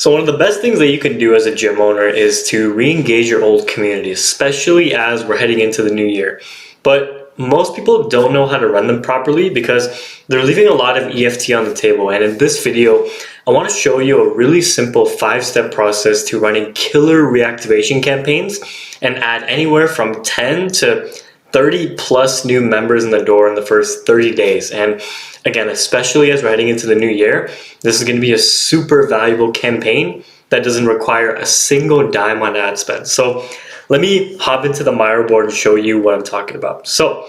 So one of the best things that you can do as a gym owner is to re-engage your old community, especially as we're heading into the new year. But most people don't know how to run them properly because they're leaving a lot of EFT on the table. And in this video, I want to show you a really simple 5-step process to running killer reactivation campaigns and add anywhere from 10 to 30 plus new members in the door in the first 30 days. And again, especially as we're heading into the new year, this is going to be a super valuable campaign that doesn't require a single dime on ad spend. So let me hop into the Miro board and show you what I'm talking about. So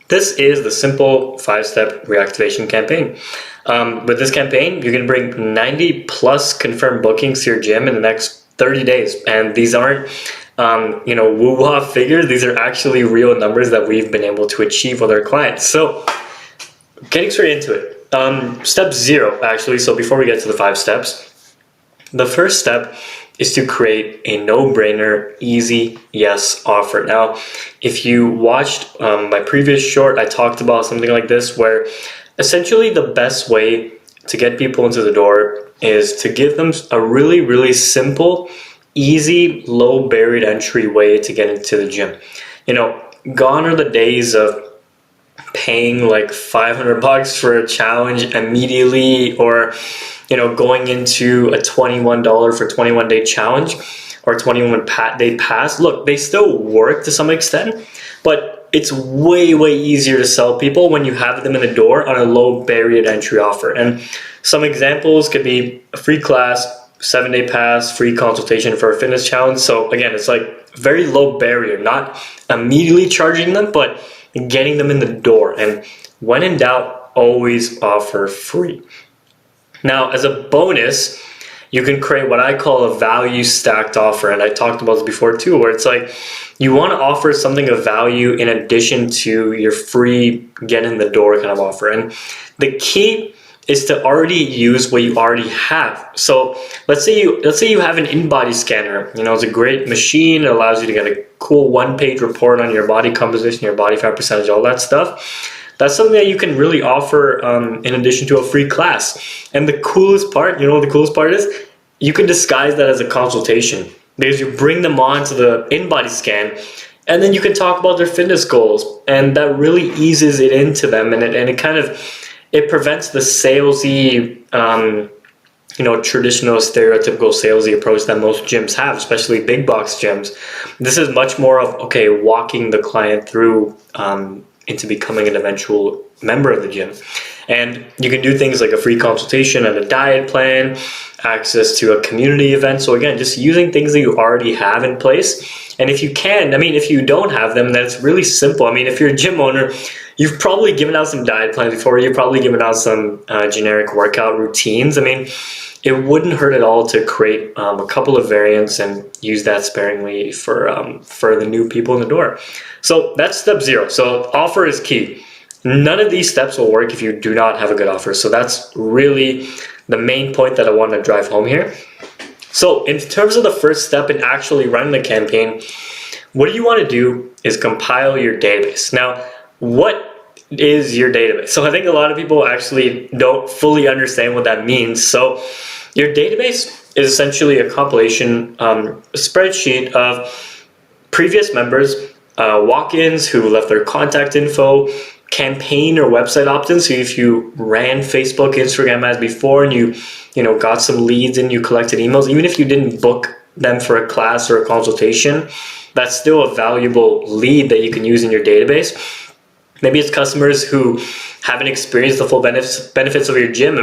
this is the simple 5-step reactivation campaign. With this campaign, you're going to bring 90 plus confirmed bookings to your gym in the next 30 days. And these aren't woo-wah figures. These are actually real numbers that we've been able to achieve with our clients. So getting straight into it. Step 0, actually. So before we get to the 5 steps, the first step is to create a no-brainer, easy yes offer. Now, if you watched my previous short, I talked about something like this, where essentially the best way to get people into the door is to give them a really, really simple, easy, low barrier to entry way to get into the gym. Gone are the days of paying like $500 for a challenge immediately, or going into a $21 for 21-day challenge or 21-day pass. Look, they still work to some extent, but it's way, way easier to sell people when you have them in the door on a low barrier to entry offer. And some examples could be a free class, 7-day pass, free consultation for a fitness challenge. So again, it's like very low barrier, not immediately charging them, but getting them in the door. And when in doubt, always offer free. Now, as a bonus, you can create what I call a value stacked offer. And I talked about this before too, where it's like you want to offer something of value in addition to your free get in the door kind of offer. And the key is to already use what you already have. So let's say you have an InBody scanner. It's a great machine. It allows you to get a cool 1-page report on your body composition, your body fat percentage, all that stuff. That's something that you can really offer in addition to a free class. And the coolest part, what the coolest part is? You can disguise that as a consultation, because you bring them on to the InBody scan, and then you can talk about their fitness goals, and that really eases it into them, and it prevents the salesy, traditional stereotypical salesy approach that most gyms have, especially big box gyms. This is much more of, walking the client through into becoming an eventual member of the gym. And you can do things like a free consultation and a diet plan, access to a community event. So again, just using things that you already have in place. And if you can, if you don't have them, then it's really simple. If you're a gym owner, you've probably given out some diet plans before. You've probably given out some generic workout routines. It wouldn't hurt at all to create a couple of variants and use that sparingly for the new people in the door. So that's step 0. So offer is key. None of these steps will work if you do not have a good offer. So that's really the main point that I want to drive home here. So in terms of the first step in actually running the campaign, what you want to do is compile your database. Now, what is your database? So I think a lot of people actually don't fully understand what that means. So your database is essentially a compilation spreadsheet of previous members, walk-ins who left their contact info, campaign or website opt-ins. So if you ran Facebook, Instagram ads before, and you got some leads and you collected emails, even if you didn't book them for a class or a consultation, that's still a valuable lead that you can use in your database. Maybe it's customers who haven't experienced the full benefits of your gym.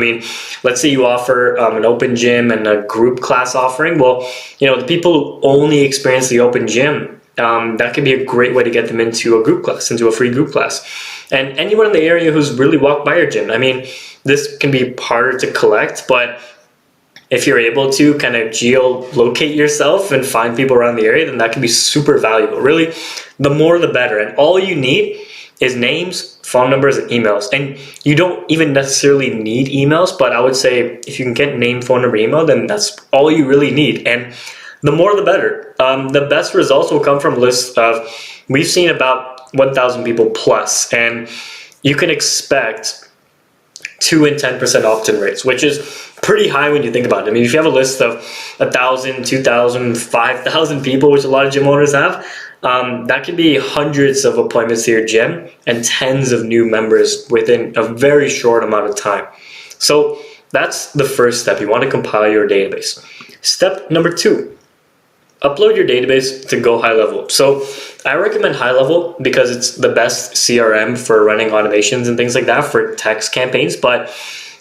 Let's say you offer an open gym and a group class offering. Well, the people who only experience the open gym, that can be a great way to get them into a group class, into a free group class. And anyone in the area who's really walked by your gym. This can be harder to collect, but if you're able to kind of geolocate yourself and find people around the area, then that can be super valuable. Really, the more the better. And all you need is names, phone numbers, and emails. And you don't even necessarily need emails, but I would say if you can get name, phone number, email, then that's all you really need. And the more the better. The best results will come from lists of, we've seen about 1,000 people plus, and you can expect 2 and 10% opt-in rates, which is pretty high when you think about it. I mean, if you have a list of 1,000, 2,000, 5,000 people, which a lot of gym owners have, that could be hundreds of appointments to your gym and tens of new members within a very short amount of time. So that's the first step. You want to compile your database. Step number 2, upload your database to Go High Level. So I recommend High Level because it's the best CRM for running automations and things like that for text campaigns, but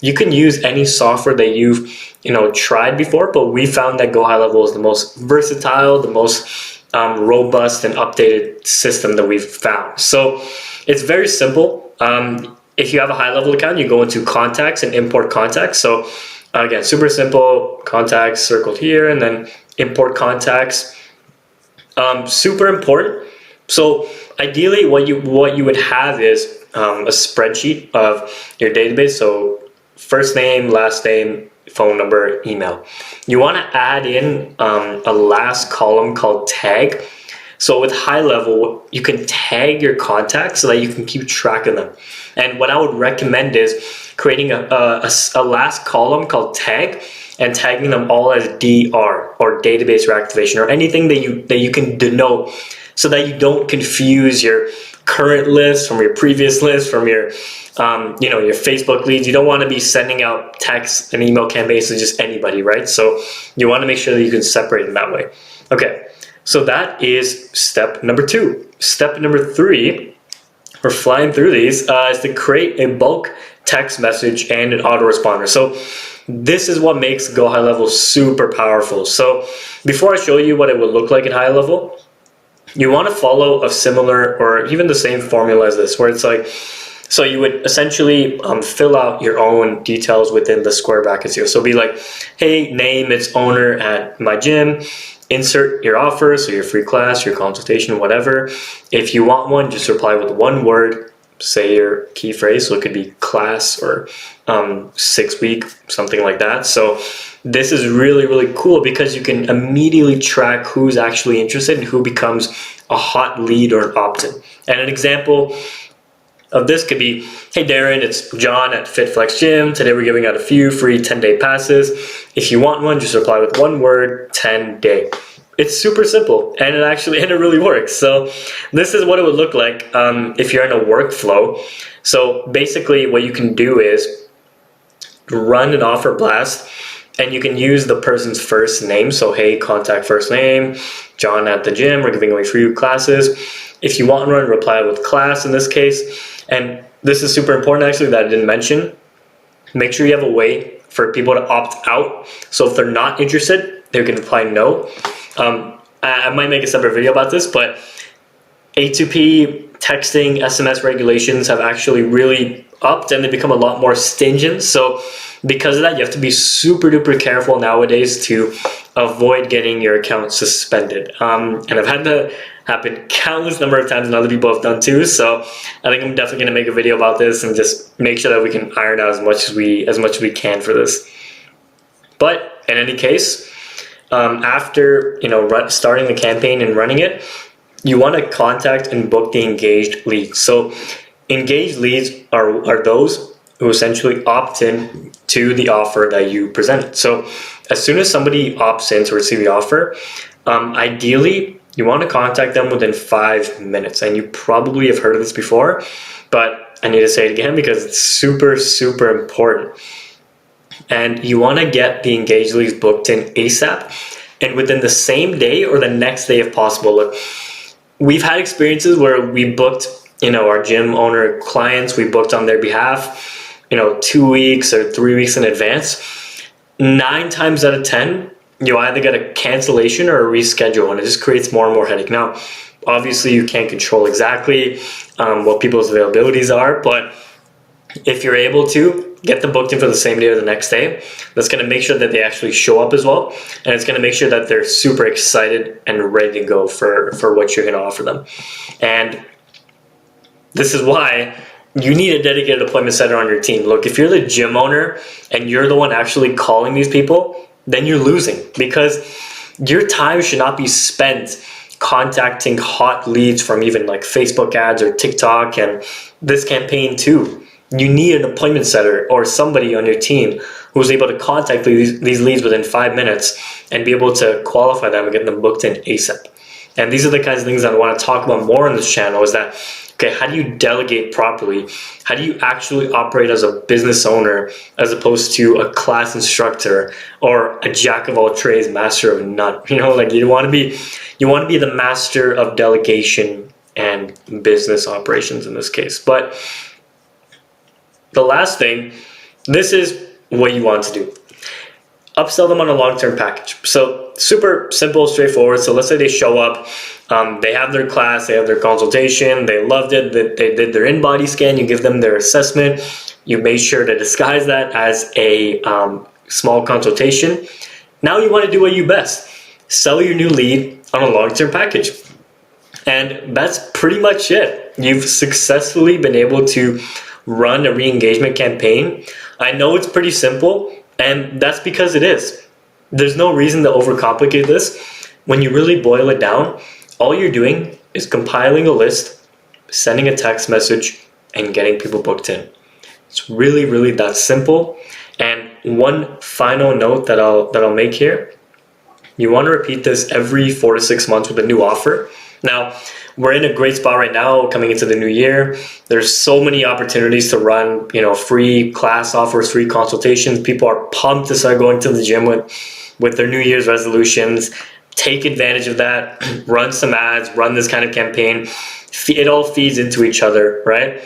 you can use any software that you've tried before, but we found that Go High Level is the most versatile, the most robust and updated system that we've found. So it's very simple. If you have a High Level account, you go into contacts and import contacts. So again, super simple, contacts circled here, and then import contacts. Super important. So ideally what you would have is a spreadsheet of your database. So first name, last name, phone number, email. You want to add in a last column called tag. So with High Level, you can tag your contacts so that you can keep track of them. And what I would recommend is creating a last column called tag and tagging them all as DR or database reactivation or anything that you can denote so that you don't confuse your current list from your previous list, from your your Facebook leads. You don't want to be sending out text and email campaigns to just anybody, right? So you want to make sure that you can separate them that way. Okay, so that is step number 2. Step number 3, we're flying through these, is to create a bulk text message and an autoresponder. So this is what makes Go High Level super powerful. So before I show you what it would look like at High Level, you want to follow a similar or even the same formula as this, where it's like, so you would essentially fill out your own details within the square brackets here. So be like, hey, name, it's owner at my gym, insert your offer, so your free class, your consultation, whatever. If you want one, just reply with one word, say your key phrase. So it could be class or 6 week, something like that. So this is really, really cool because you can immediately track who's actually interested and who becomes a hot lead or an opt-in. And an example of this could be, hey Darren, it's John at FitFlex Gym. Today we're giving out a few free 10-day passes. If you want one, just reply with one word, 10-day. It's super simple and it really works. So this is what it would look like if you're in a workflow. So basically what you can do is run an offer blast and you can use the person's first name. So hey, contact first name, John at the gym, we're giving away free classes. If you want to run, reply with class in this case. And this is super important actually that I didn't mention. Make sure you have a way for people to opt out. So if they're not interested, they can reply no. I might make a separate video about this, but A2P, texting, SMS regulations have actually really upped and they become a lot more stringent. So because of that, you have to be super duper careful nowadays to avoid getting your account suspended. And I've had that happen countless number of times and other people have done too. So I think I'm definitely going to make a video about this and just make sure that we can iron out as much as we can for this. But in any case, after starting the campaign and running it, you want to contact and book the engaged leads. So engaged leads are those who essentially opt in to the offer that you presented. So as soon as somebody opts in to receive the offer, ideally you want to contact them within 5 minutes. And you probably have heard of this before, but I need to say it again because it's super, super important. And you want to get the engaged leads booked in ASAP and within the same day or the next day if possible. Look, we've had experiences where we booked, our gym owner clients, we booked on their behalf, 2 weeks or 3 weeks in advance. 9 times out of 10, you either get a cancellation or a reschedule, and it just creates more and more headache. Now, obviously you can't control exactly what people's availabilities are, but if you're able to get them booked in for the same day or the next day, that's going to make sure that they actually show up as well. And it's going to make sure that they're super excited and ready to go for what you're going to offer them. And this is why you need a dedicated appointment setter on your team. Look, if you're the gym owner and you're the one actually calling these people, then you're losing because your time should not be spent contacting hot leads from even like Facebook ads or TikTok and this campaign too. you need an appointment setter or somebody on your team who's able to contact these leads within 5 minutes and be able to qualify them and get them booked in ASAP. And these are the kinds of things I want to talk about more on this channel, is that, okay, how do you delegate properly? How do you actually operate as a business owner as opposed to a class instructor or a jack of all trades, master of none? You know, like you want to be the master of delegation and business operations in this case. But the last thing, this is what you want to do. Upsell them on a long-term package. So super simple, straightforward. So let's say they show up, they have their class, they have their consultation, they loved it, they did their in-body scan, you give them their assessment, you made sure to disguise that as a small consultation. Now you want to do what you best. Sell your new lead on a long-term package. And that's pretty much it. You've successfully been able to run a re-engagement campaign. I know it's pretty simple, and that's because it is. There's no reason to overcomplicate this. When you really boil it down, all you're doing is compiling a list, sending a text message, and getting people booked in. It's really, really that simple. And one final note that I'll make here, you want to repeat this every 4 to 6 months with a new offer. Now, we're in a great spot right now coming into the new year. There's so many opportunities to run, free class offers, free consultations. People are pumped to start going to the gym with their New Year's resolutions. Take advantage of that, run some ads, run this kind of campaign. It all feeds into each other, right?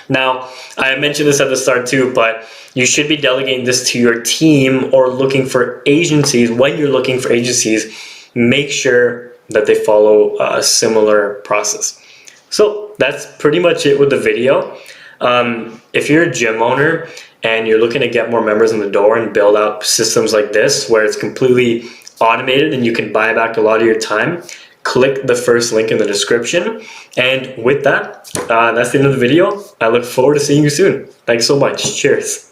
Now, I mentioned this at the start too, but you should be delegating this to your team or looking for agencies. When you're looking for agencies, make sure that they follow a similar process. So that's pretty much it with the video. If you're a gym owner and you're looking to get more members in the door and build out systems like this where it's completely automated and you can buy back a lot of your time, click the first link in the description. And with that, that's the end of the video. I look forward to seeing you soon. Thanks so much. Cheers.